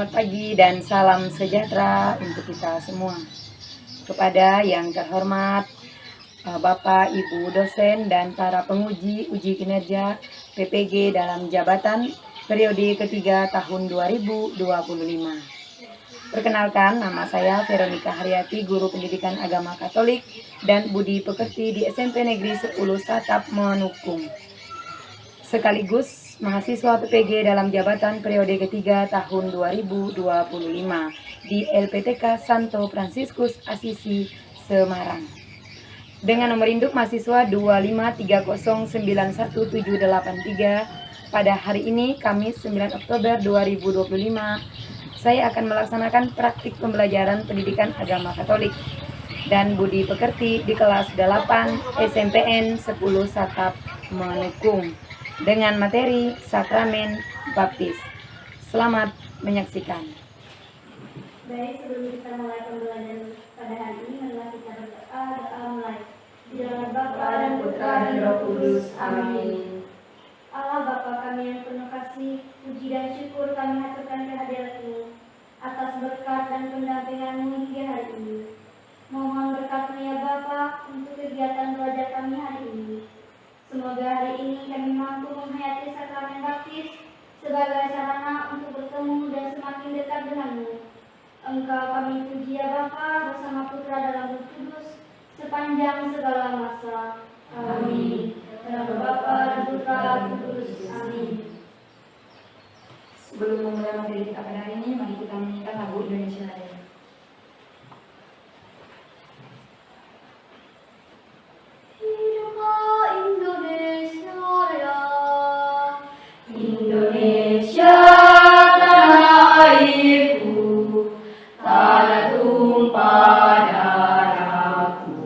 Selamat pagi dan salam sejahtera untuk kita semua. Kepada yang terhormat Bapak, Ibu dosen dan para penguji uji kinerja PPG dalam jabatan periode ketiga tahun 2025. Perkenalkan, nama saya Veronica Haryati, Guru Pendidikan Agama Katolik dan Budi Pekerti di SMP Negeri 10 Satap Menukung. Sekaligus mahasiswa PPG dalam jabatan periode ketiga tahun 2025 di LPTK Santo Fransiskus Asisi, Semarang. Dengan nomor induk mahasiswa 253091783 pada hari ini, Kamis 9 Oktober 2025, saya akan melaksanakan praktik pembelajaran pendidikan agama Katolik dan Budi Pekerti di kelas 8 SMPN 10 Satap Menukung dengan materi Sakramen Baptis. Selamat menyaksikan. Baik, sebelum kita mulai pembelajaran pada hari ini, marilah kita berdoa. Doa mulai. Di dalam Bapa dan Putra dan Roh Kudus. Amin. Allah Bapa kami yang penuh kasih, puji dan syukur kami haturkan kehadirat-Mu atas berkat dan pendampingan-Mu hingga hari ini. Mohon berkat-Mu ya Bapa untuk kegiatan belajar kami hari ini. Semoga hari ini kami mampu menghayati sakramen baptis sebagai sarana untuk bertemu dan semakin dekat dengan-Mu. Engkau kami puji ya Bapa bersama Putra dalam Roh Kudus sepanjang segala masa. Amin. Dalam Bapa dan Putra dan Roh Kudus. Amin. Sebelum memulai materi kita pada hari ini, mari kita menyanyikan lagu Indonesia Raya. Indonesia, tanah airku, tanah tumpah darahku.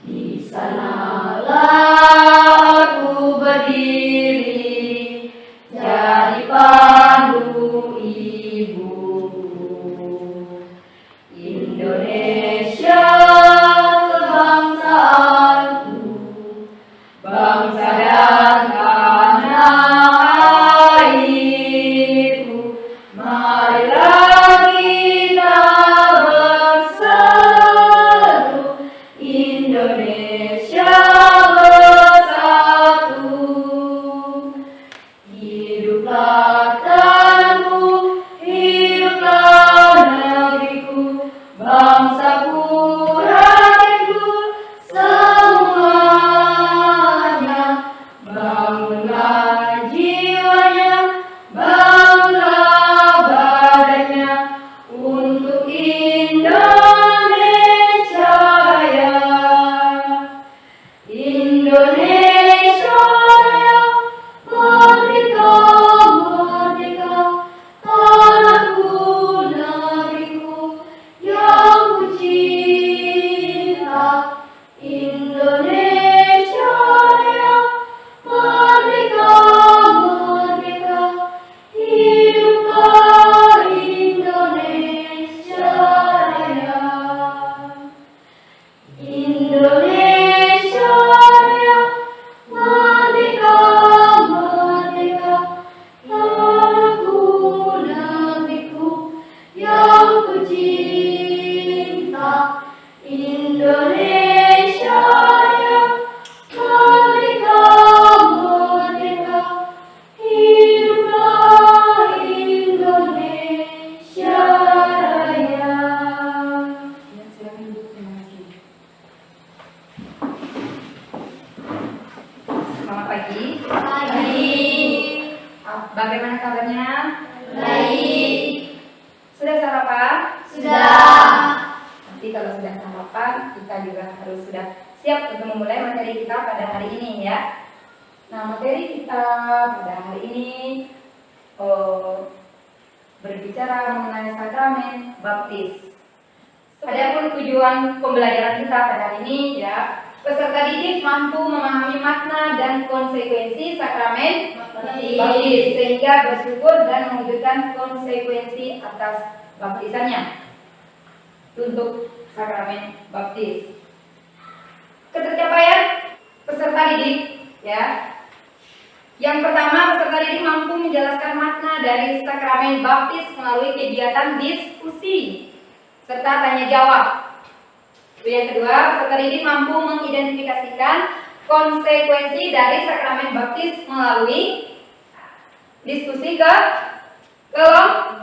Di sanalah aku berdiri, jadi pandu ibuku. Indonesia, kebangsaanku, bangsa dan airku, marilah kita berseru, Indonesia bersatu. Hiduplah tanahku, hiduplah negeriku, bangsaku, rakyatku, semuanya. Bangunlah jiwanya, bangunlah badannya untuk Indonesia Raya. Indonesia Raya, merdeka, merdeka, tanahku, negeriku yang ku cinta. Indonesia Raya, merdeka, merdeka, hiduplah Indonesia Raya. Indonesia Raya, merdeka, merdeka, tanahku, negeriku yang ku cinta. Indonesia Raya, merdeka, merdeka, hiduplah Indonesia Raya. Ya, silakan duduk. Terima kasih. Selamat pagi. Bagaimana kabarnya? Baik. Sudah sarapan? Sudah. Nanti kalau sudah sarapan, kita juga harus sudah siap untuk memulai materi kita pada hari ini ya. Nah, materi kita pada hari ini berbicara mengenai sakramen baptis. Adapun tujuan pembelajaran kita pada hari ini ya, peserta didik mampu memahami makna dan konsekuensi sakramen baptis sehingga bersyukur dan mewujudkan konsekuensi atas baptisannya. Untuk sakramen baptis, ketercapaian peserta didik ya Yang pertama, peserta didik mampu menjelaskan makna dari sakramen baptis melalui kegiatan diskusi serta tanya jawab. Yang kedua, peserta didik mampu mengidentifikasikan konsekuensi dari sakramen baptis melalui diskusi ke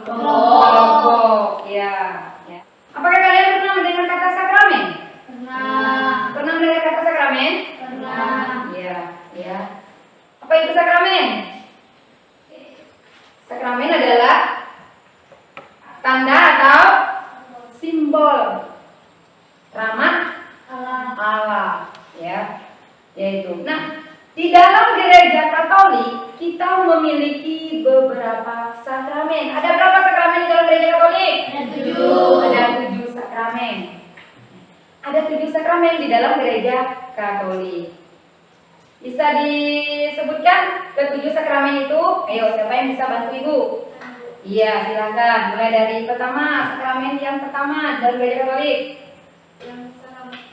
kelompok. Ya. Apakah kalian pernah mendengar kata sakramen? Pernah. Pernah mendengar kata sakramen? Pernah. Ya. Apa itu sakramen? Sakramen adalah tanda atau simbol rahmat Allah, ya. Yaitu. Nah, di dalam gereja Katolik kita memiliki beberapa sakramen. Ada berapa sakramen di dalam gereja Katolik? Ada 7 sakramen. Ada 7 sakramen di dalam gereja Katolik. Bisa disebutkan ke-7 sakramen itu? Ayo, siapa yang bisa bantu Ibu? Iya, silakan. Mulai dari pertama, sakramen yang pertama dalam gereja Katolik. Yang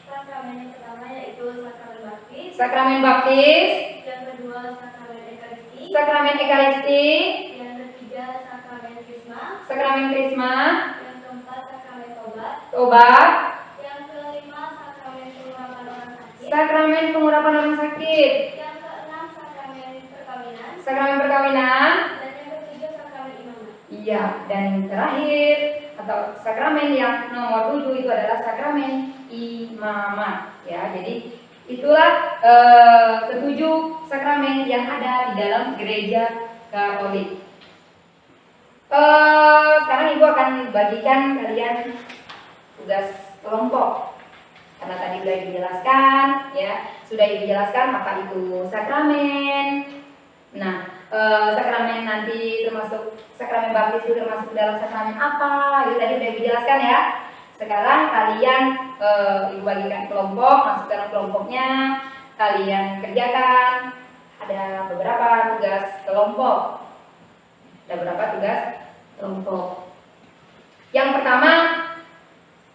sakramen yang pertama yaitu sakramen baptis. Sakramen baptis. Yang kedua sakramen ekaristi. Sakramen ekaristi. Yang ketiga sakramen krisma. Sakramen krisma. Yang keempat sakramen tobat. Tobat. Yang kelima sakramen pengurapan orang sakit. Sakramen pengurapan orang sakit. Yang keenam sakramen perkawinan. Sakramen perkawinan. Dan yang ketujuh sakramen imamat. Iya, dan yang terakhir atau sakramen yang nomor 7 itu adalah sakramen imamat. Ya, jadi itulah ke-7 sakramen yang ada di dalam gereja Katolik. Sekarang Ibu akan bagikan kalian tugas kelompok. Karena tadi sudah dijelaskan, ya, sudah dijelaskan apa itu sakramen. Nah, sakramen nanti termasuk sakramen baptis itu termasuk dalam sakramen apa? Itu tadi sudah dijelaskan ya. Sekarang kalian Ibu bagikan kelompok, masuk dalam kelompoknya, kalian kerjakan. Ada beberapa tugas kelompok. Ada beberapa tugas kelompok. Yang pertama,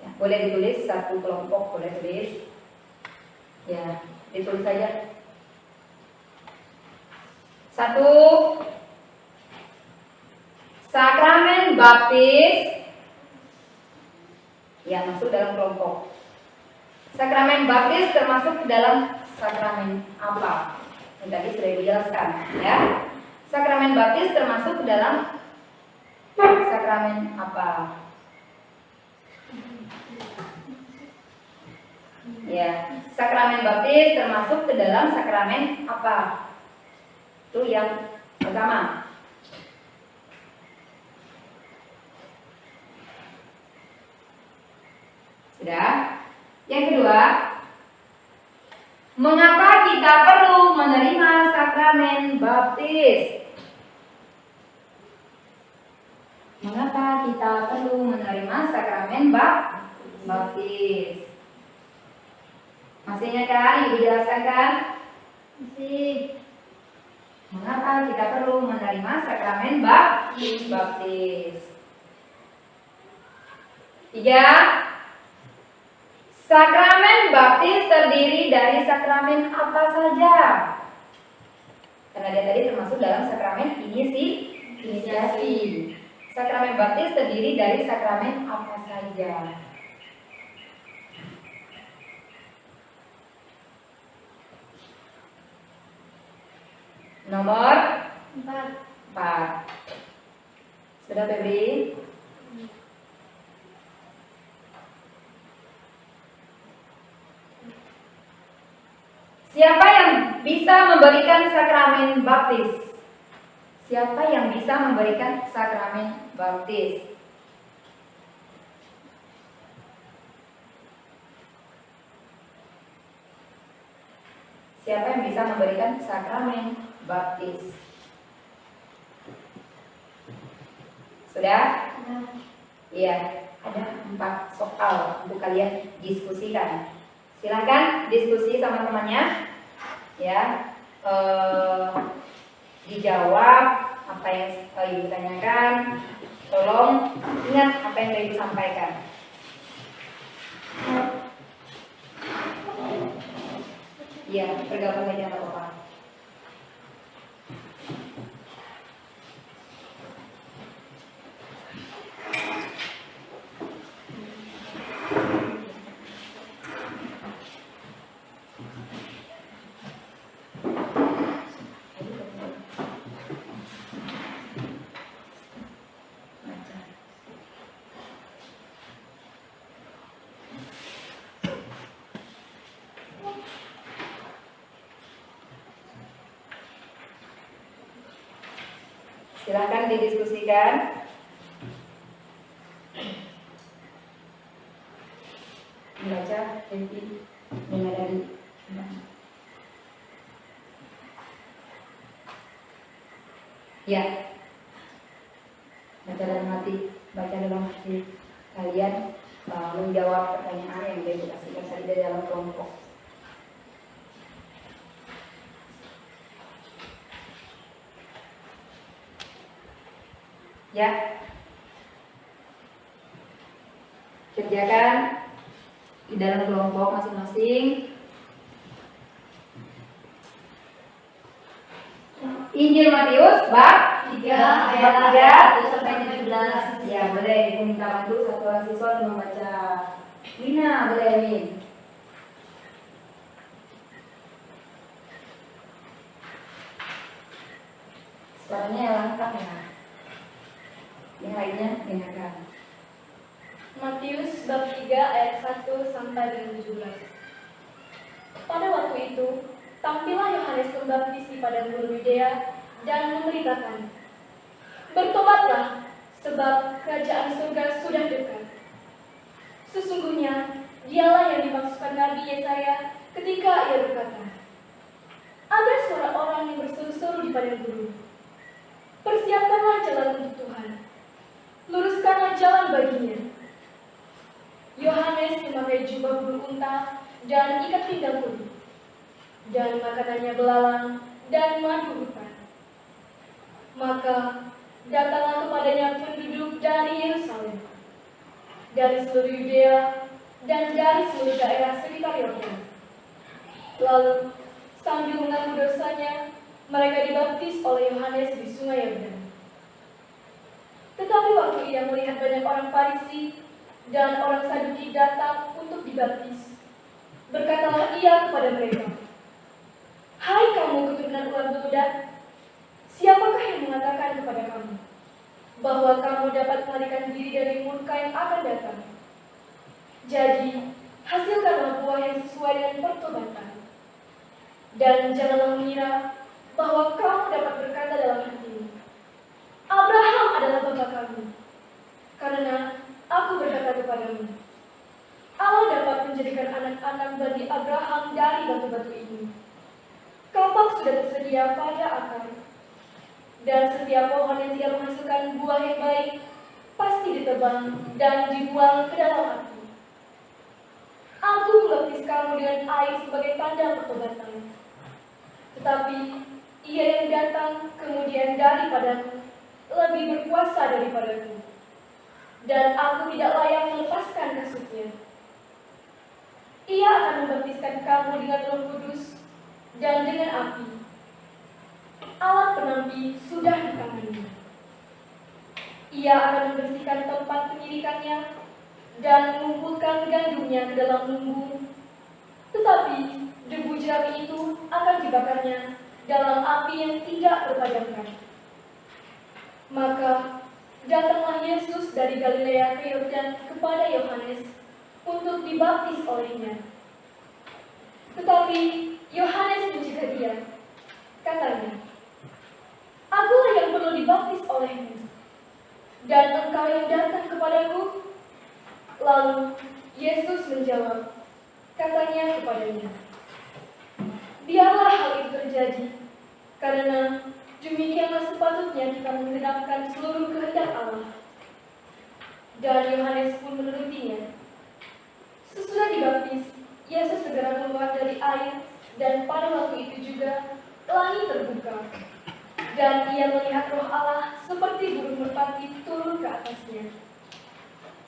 ya, boleh ditulis satu kelompok, boleh tulis. Ya, ditulis saja. 1. Sakramen baptis. Ya, masuk dalam kelompok. Sakramen baptis termasuk dalam sakramen apa? Yang tadi sudah dijelaskan, ya. Sakramen baptis termasuk dalam sakramen apa? Ya, sakramen baptis termasuk ke dalam sakramen apa? Itu yang pertama. Sudah? Yang kedua, mengapa kita perlu menerima sakramen baptis? Mengapa kita perlu menerima sakramen baptis? Masih ingat kan? Ibu jelaskan kan? Masih. Mengapa kita perlu menerima sakramen baptis? 3. Sakramen baptis terdiri dari sakramen apa saja? Karena dia tadi termasuk dalam sakramen inisiasi. Sakramen baptis terdiri dari sakramen apa saja? Nomor 4. Sudah, Febri? Siapa yang bisa memberikan sakramen baptis? Siapa yang bisa memberikan sakramen baptis? Siapa yang bisa memberikan sakramen baptis? Sudah? Iya, ada 4 soal untuk kalian diskusikan. Silakan diskusi sama temannya, ya. Dijawab apa yang Ibu tanyakan. Tolong ingat apa yang Ibu sampaikan. Iya, bergabung aja nggak apa-apa. Silakan didiskusikan. Membaca, Devi, menyadari. Ya, baca dalam hati kalian menjawab pertanyaan yang dikasihkan tadi dari dalam kelompok. Ya, kerjakan di dalam kelompok masing-masing. Injil Matius bab 3 ayat 1 sampai 17. Ya, boleh Ibu minta bantu satu orang siswa untuk membaca. Lina, boleh Min. Suaranya lengkap ya. Yang lainnya dengarkan. Matius bab 3 ayat 1 sampai dengan 17. Pada waktu itu, tampillah Yohanes Pembaptis di padang gurun Yudea dan memberitakan, "Bertobatlah, sebab kerajaan surga sudah dekat." Sesungguhnya, dialah yang dimaksudkan Nabi Yesaya ketika ia berkata, "Ada suara orang yang berseru-seru di padang gurun, persiapkanlah jalan untuk Tuhan, luruskanlah jalan baginya." Yohanes memakai jubah bulu unta dan ikat pinggang kulit, dan makanannya belalang dan madu hutan. Maka datanglah kepadanya penduduk dari Yerusalem, dari seluruh Yudea, dan dari seluruh daerah sekitar Yordan. Lalu sambil mengaku dosanya, mereka dibaptis oleh Yohanes di sungai Yordan. Tetapi waktu ia melihat banyak orang Farisi dan orang Saduki datang untuk dibaptis, berkatalah ia kepada mereka, "Hai kamu keturunan ulat beludak, siapakah yang mengatakan kepada kamu bahwa kamu dapat melarikan diri dari murka yang akan datang? Jadi, hasilkanlah buah yang sesuai dengan pertobatan. Dan janganlah mengira bahwa kamu dapat berkata dalam hatimu, Abraham adalah bapa kamu. Karena aku berkata kepadamu, Allah dapat menjadikan anak-anak bagi Abraham dari batu-batu ini. Kapak sudah tersedia pada akar, dan setiap pohon yang tidak menghasilkan buah yang baik pasti ditebang dan dibuang ke dalam api. Aku membaptis kamu dengan air sebagai tanda pertobatan. Tetapi ia yang datang kemudian daripadaku lebih berkuasa daripadaku, dan aku tidak layak melepaskan kasutnya. Ia akan membaptiskan kamu dengan Roh Kudus dan dengan api. Alat penampi sudah di tangannya. Ia akan membersihkan tempat penyirikannya dan mengumpulkan gandumnya ke dalam lumbung. Tetapi debu jerami itu akan dibakarnya dalam api yang tidak berpadamkan. Maka datanglah Yesus dari Galilea ke Yordan kepada Yohanes untuk dibaptis olehnya. Tetapi Yohanes mencegah dia. Katanya, "Akulah yang perlu dibaptis olehmu, dan engkau yang datang kepadaku?" Lalu Yesus menjawab, katanya kepadanya, "Biarlah hal itu terjadi, karena demikianlah sepatutnya kita menggenapkan seluruh kehendak Allah." Dan Yohanes pun menurutinya. Sesudah dibaptis, Yesus segera keluar dari air, dan pada waktu itu juga langit terbuka, dan ia melihat Roh Allah seperti burung merpati turun ke atasnya.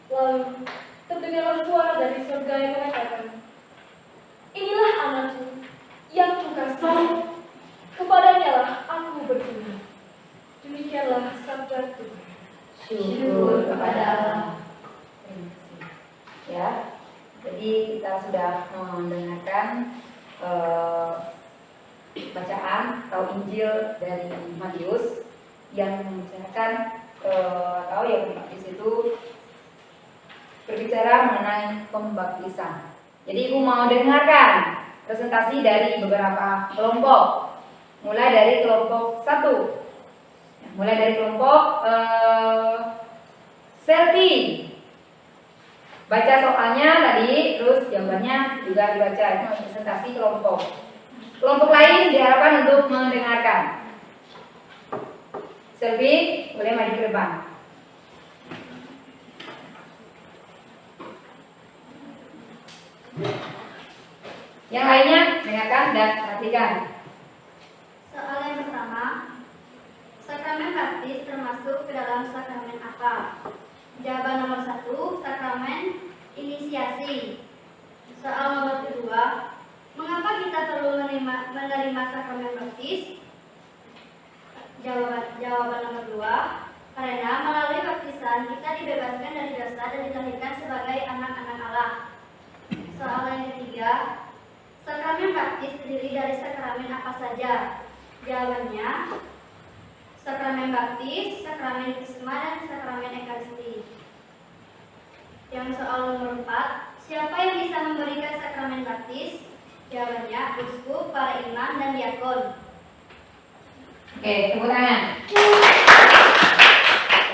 Lalu terdengarlah suara dari surga yang mengatakan, "Inilah anakku yang kukasihi, kepadanya lah aku berkenan." Demikianlah sabda Tuhan. Syukur kepada Allah. Terima kasih. Ya, jadi kita sudah mendengarkan bacaan atau Injil dari Matius yang membicarakan atau yang pembaptis itu berbicara mengenai pembaptisan. Jadi Ibu mau dengarkan presentasi dari beberapa kelompok. Mulai dari kelompok 1. Mulai dari kelompok selfie. Baca soalnya tadi, terus jawabannya juga dibaca. Itu presentasi kelompok. Kelompok lain diharapkan untuk mendengarkan. Selfie, boleh maju ke depan. Yang lainnya dengarkan dan perhatikan. Soal yang pertama, sakramen baptis termasuk ke dalam sakramen apa? Jawaban nomor 1, sakramen inisiasi. Soal nomor kedua, mengapa kita perlu menerima sakramen baptis? Jawaban nomor 2, karena melalui baptisan kita dibebaskan dari dosa dan dilahirkan sebagai anak-anak Allah. Soal yang ketiga, sakramen baptis terdiri dari sakramen apa saja? Jawabannya, sakramen baptis, sakramen krisma, dan sakramen ekaristi. Yang soal nomor 4, siapa yang bisa memberikan sakramen baptis? Jawabannya, uskup, para imam, dan diakon. Oke, tepuk tangan.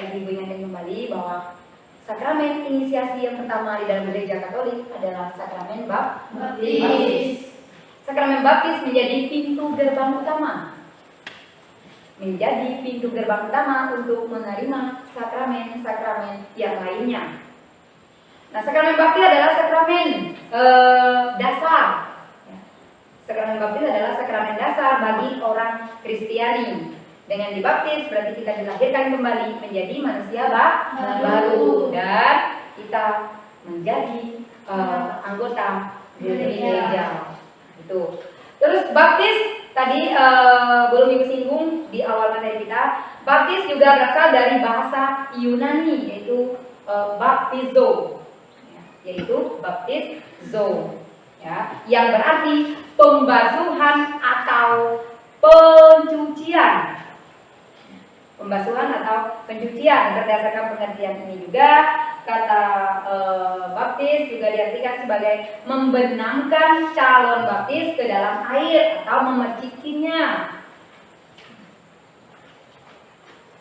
Ibu ingatkan kembali bahwa sakramen inisiasi yang pertama di dalam gereja Katolik adalah sakramen baptis. Sakramen baptis menjadi pintu gerbang utama. Menjadi pintu gerbang utama untuk menerima sakramen-sakramen yang lainnya. Nah, sakramen baptis adalah sakramen dasar. Sakramen baptis adalah sakramen dasar bagi orang Kristiani. Dengan dibaptis berarti kita dilahirkan kembali menjadi manusia baru dan kita menjadi anggota gereja. Itu. Terus baptis tadi belum Ibu singgung di awal materi kita. Baptis juga berasal dari bahasa Yunani yaitu baptizo, yaitu baptizo, ya, yang berarti pembasuhan atau pencucian. Pembasuhan atau pencucian. Berdasarkan pengertian ini juga kata baptis juga diartikan sebagai membenamkan calon baptis ke dalam air atau memercikinya.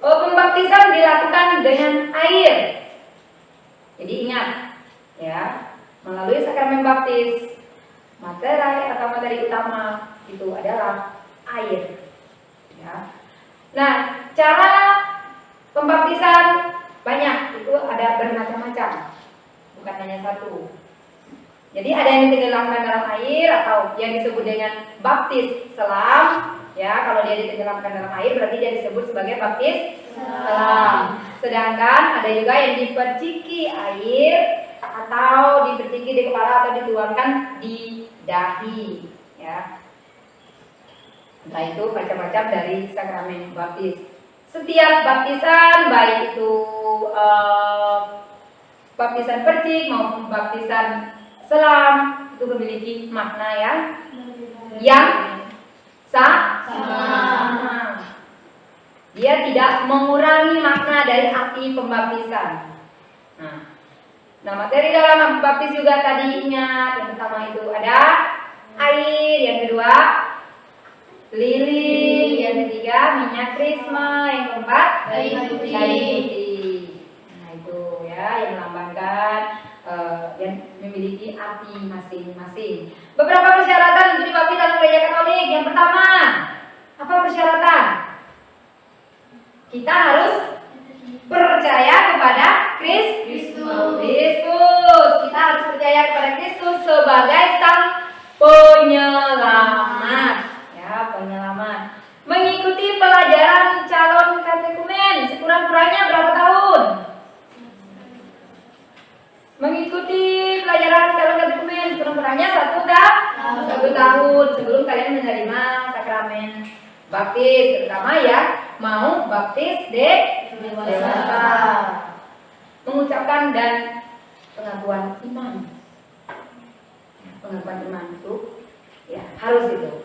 Pembaptisan dilakukan dengan air. Jadi ingat, ya, melalui sakramen baptis materi atau materi utama itu adalah air. Ya. Nah, cara pembaptisan banyak, itu ada bermacam-macam, bukan hanya satu. Jadi ada yang ditenggelamkan dalam air atau yang disebut dengan baptis selam. Ya, kalau dia ditenggelamkan dalam air berarti dia disebut sebagai baptis selam. Sedangkan ada juga yang diperciki air atau diperciki di kepala atau dituangkan di dahi. Ya. Nah, itu macam-macam dari sakramen baptis. Setiap baptisan, baik itu baptisan percik maupun baptisan selam, itu memiliki makna yang sama. Dia tidak mengurangi makna dari arti pembaptisan. Nah, materi dalam baptis juga tadi ingat, yang pertama itu ada air, yang kedua lilin, yang ketiga minyak krisma, yang keempat kayu putih. Nah, itu ya yang melambangkan yang memiliki arti masing-masing. Beberapa persyaratan untuk dibaptis dalam gereja Katolik. Yang pertama, apa persyaratan? Kita harus percaya kepada Kristus. Kita harus percaya kepada Kristus sebagai Sang Penyelamat. Penyelamat. Mengikuti pelajaran calon katekumen sekurang-kurangnya berapa tahun? Mengikuti pelajaran calon katekumen sekurang-kurangnya 1 tahun sebelum kalian menerima sakramen baptis, terutama ya mau baptis dewasa. Mengucapkan dan pengakuan iman. Pengakuan iman itu ya harus itu.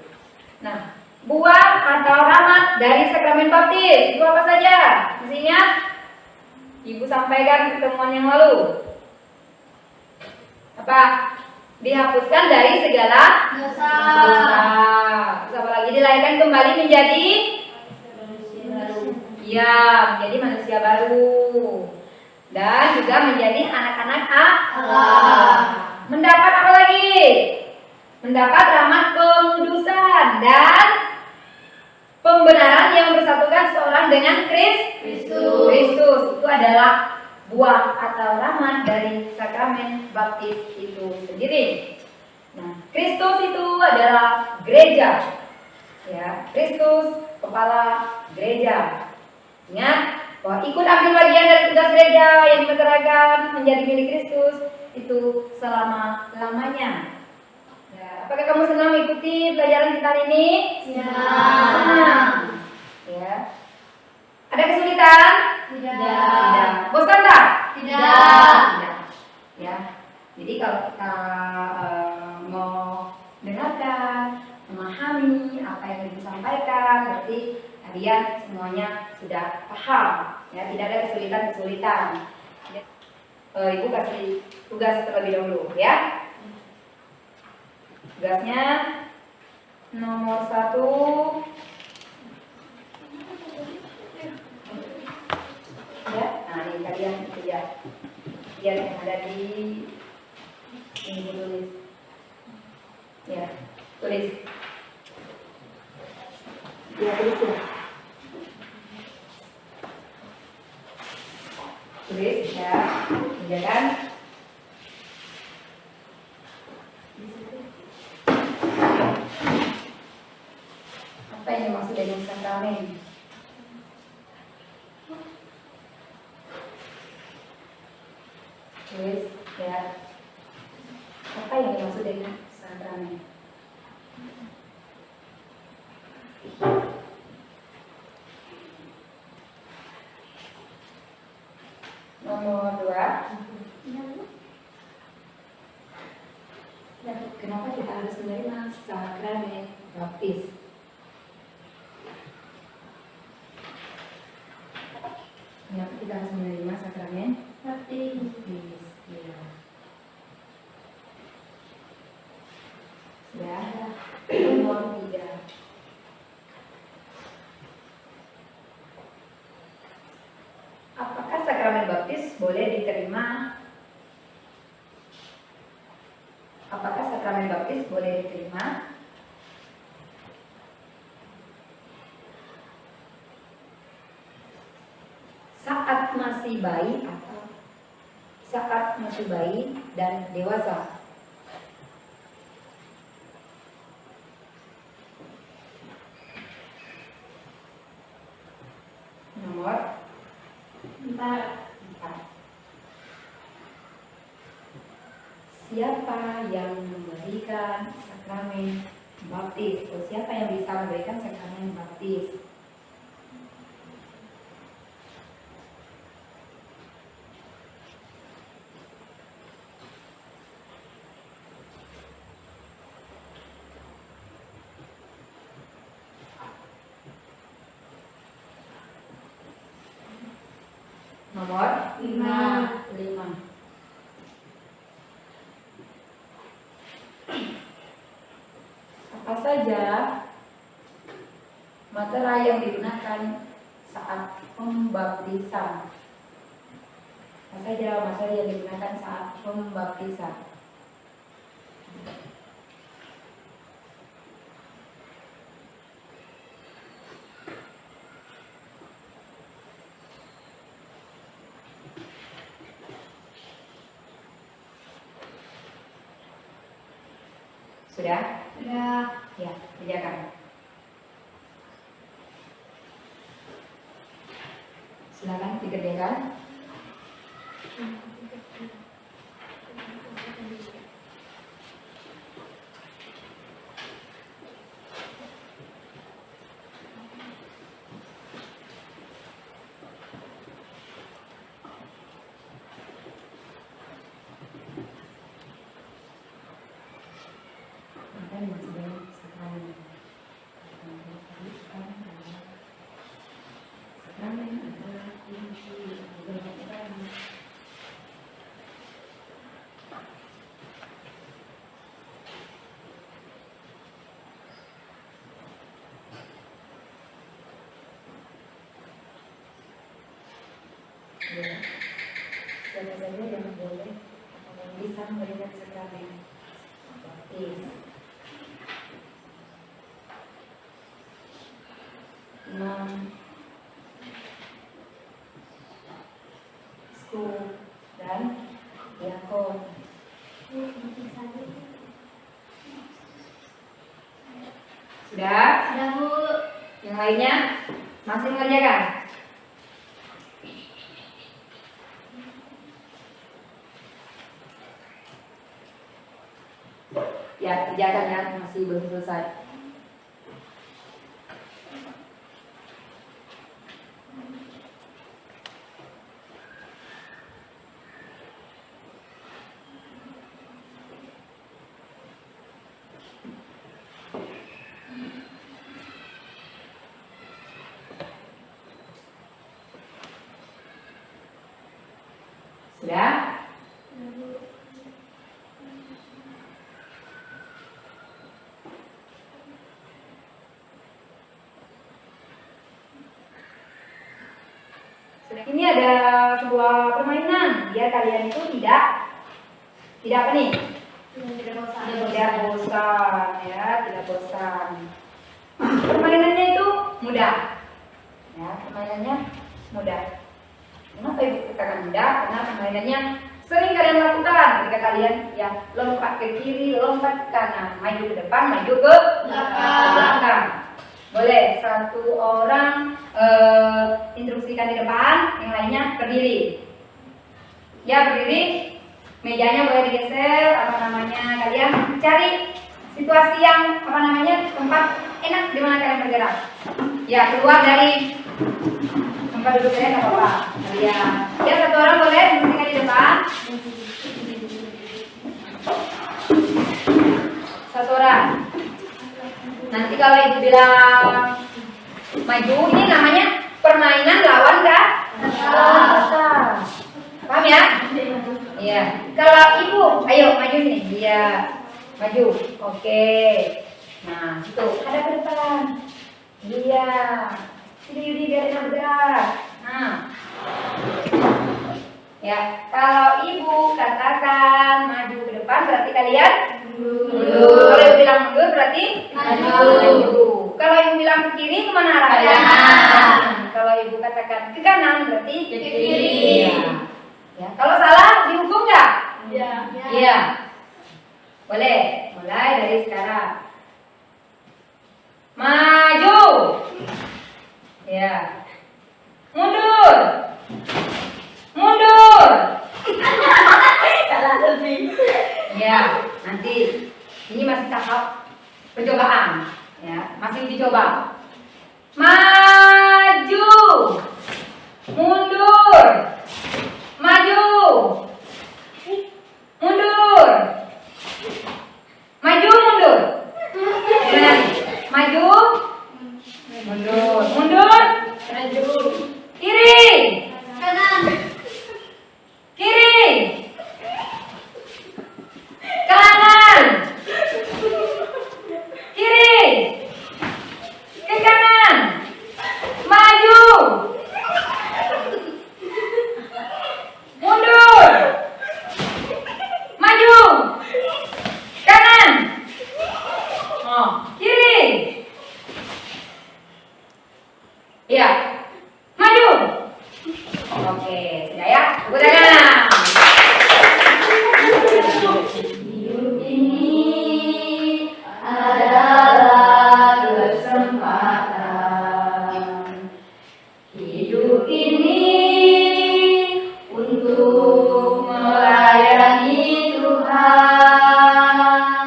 Nah, buah atau rahmat dari sakramen baptis itu apa saja? Masih ingat? Ibu sampaikan pertemuan yang lalu. Apa? Dihapuskan dari segala dosa. Terus apa lagi? Dilahirkan kembali menjadi Iya, menjadi manusia baru. Dan juga menjadi anak-anak Allah. Mendapat apa lagi? Mendapat rahmat pengudusan dan pembenaran yang bersatukan seorang dengan Kristus. Kristus itu adalah buah atau rahmat dari sakramen baptis itu sendiri. Nah, Kristus itu adalah gereja. Ya, Kristus kepala gereja. Ingat bahwa ikut ambil bagian dari tugas gereja yang dimeteraikan menjadi milik Kristus itu selama-lamanya. Ya, apakah kamu senang mengikuti pelajaran kita hari ini? Senang. Ya. Ada kesulitan? Tidak. Bosan tak? Tidak. Ya. Jadi kalau kita mau dengarkan, memahami apa yang disampaikan, berarti kalian semuanya sudah paham. Ya, tidak ada kesulitan-kesulitan. Ibu kasih tugas terlebih dahulu, ya. Tugasnya nomor 1. Ya, nah ini kalian kerja. Yang ada di ini tulis. Ya, tulis. Ya, tulis ya. Tulis ya, kerjakan. Apa yang dimaksud dengan sakramen? Tulis ya. Apa yang dimaksud dengan sakramen? Nomor 2. Kenapa kita harus menerima sakramen baptis? Kenapa kita harus menerima sakramen baptis? Ya. Sudah. Nomor 3. Apakah sakramen baptis boleh diterima? Apakah sakramen baptis boleh diterima? Saat masih bayi atau saat masih bayi dan dewasa? Nomor 4. Siapa yang memberikan sakramen baptis? Atau siapa yang bisa memberikan sakramen baptis? Nomor 5. Apa saja materai yang digunakan saat pembaptisan? Apa saja materai yang digunakan saat pembaptisan? Sudah? Ya, kerjakan. Silakan dikerjakan. Ya. Siapa saja yang boleh atau yang bisa melihat sakramen baptis. 6 Skup dan diakon. Sudah? Sudah, Bu. Yang lainnya masih mengerjakan? Ya, kerjakan ya, masih belum selesai. Sudah? Ini ada sebuah permainan biar kalian itu tidak apa nih? Tidak bosan. Tidak bosan ya, tidak bosan. Permainannya itu mudah. Ya, permainannya mudah. Kenapa ibu katakan mudah? Karena permainannya sering kalian lakukan ketika kalian ya lompat ke kiri, lompat ke kanan, maju ke depan, maju ke belakang. Boleh satu orang instruksikan di depan, yang lainnya berdiri. Ya berdiri, mejanya boleh digeser, apa namanya kalian cari situasi yang apa namanya tempat enak di mana kalian bergerak. Ya keluar dari tempat duduk saya nggak apa-apa. Ya satu orang boleh instruksikan di depan. Satu orang. Nanti kalau ibu bilang maju, ini namanya permainan lawan kata. Paham ya? Iya. Kalau ibu, ayo maju sini. Iya. Maju. Oke. Nah, itu ada ke depan. Iya. Sini Yudi biar enak bergerak. Nah. Ya, kalau ibu katakan maju ke depan berarti kalian mundur. Kalau ibu bilang mundur berarti maju. Kalau ibu bilang ke kiri kemana arahnya? Kalau ibu katakan ke kanan berarti ke kiri. Ya. Kalau salah dihukum nggak? Iya. Boleh. Mulai dari sekarang. Maju. Ya. Mundur. Mundur. Ya, nanti ini masih tahap percobaan, ya, masih dicoba. Maju, mundur, maju, mundur, maju, mundur. Gimana nih? Maju, mundur, mundur, maju, kiri, Kanan. kiri, kanan, kiri, ke kanan, maju, mundur, maju, kanan, oh, kiri, iya, maju. Oke, sudah ya, tepuk tangan. Hidup ini adalah kesempatan. Hidup ini untuk melayani Tuhan.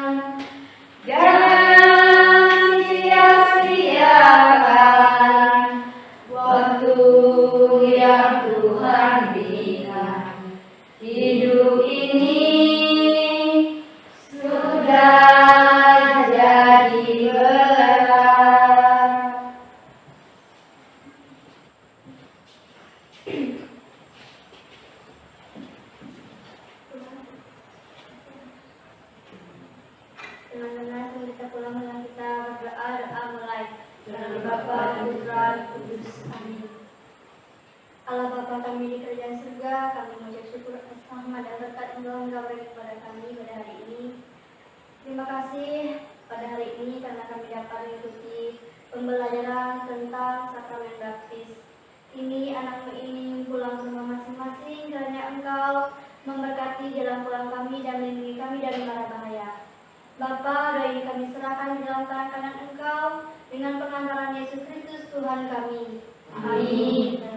Jangan sia-siakan waktu yang Tuhan berikan. Hidup ini sudah jadi berkah. Teman-teman, kita pulang dengan kita berdoa mulai. Dalam Bapa, Putra, Kudus. Amin. Allah Bapa kami di kerajaan surga, kami mengucap syukur atas rahmat dan berkat Engkau yang berikan kepada kami pada hari ini. Terima kasih pada hari ini karena kami dapat mengikuti pembelajaran tentang sakramen baptis. Ini anakmu ini pulang ke rumah masing-masing kiranya Engkau memberkati jalan pulang kami dan melindungi kami dari mara bahaya. Bapa, doa ini kami serahkan di dalam tangan kanan Engkau dengan pengantaran Yesus Kristus Tuhan kami. Amin.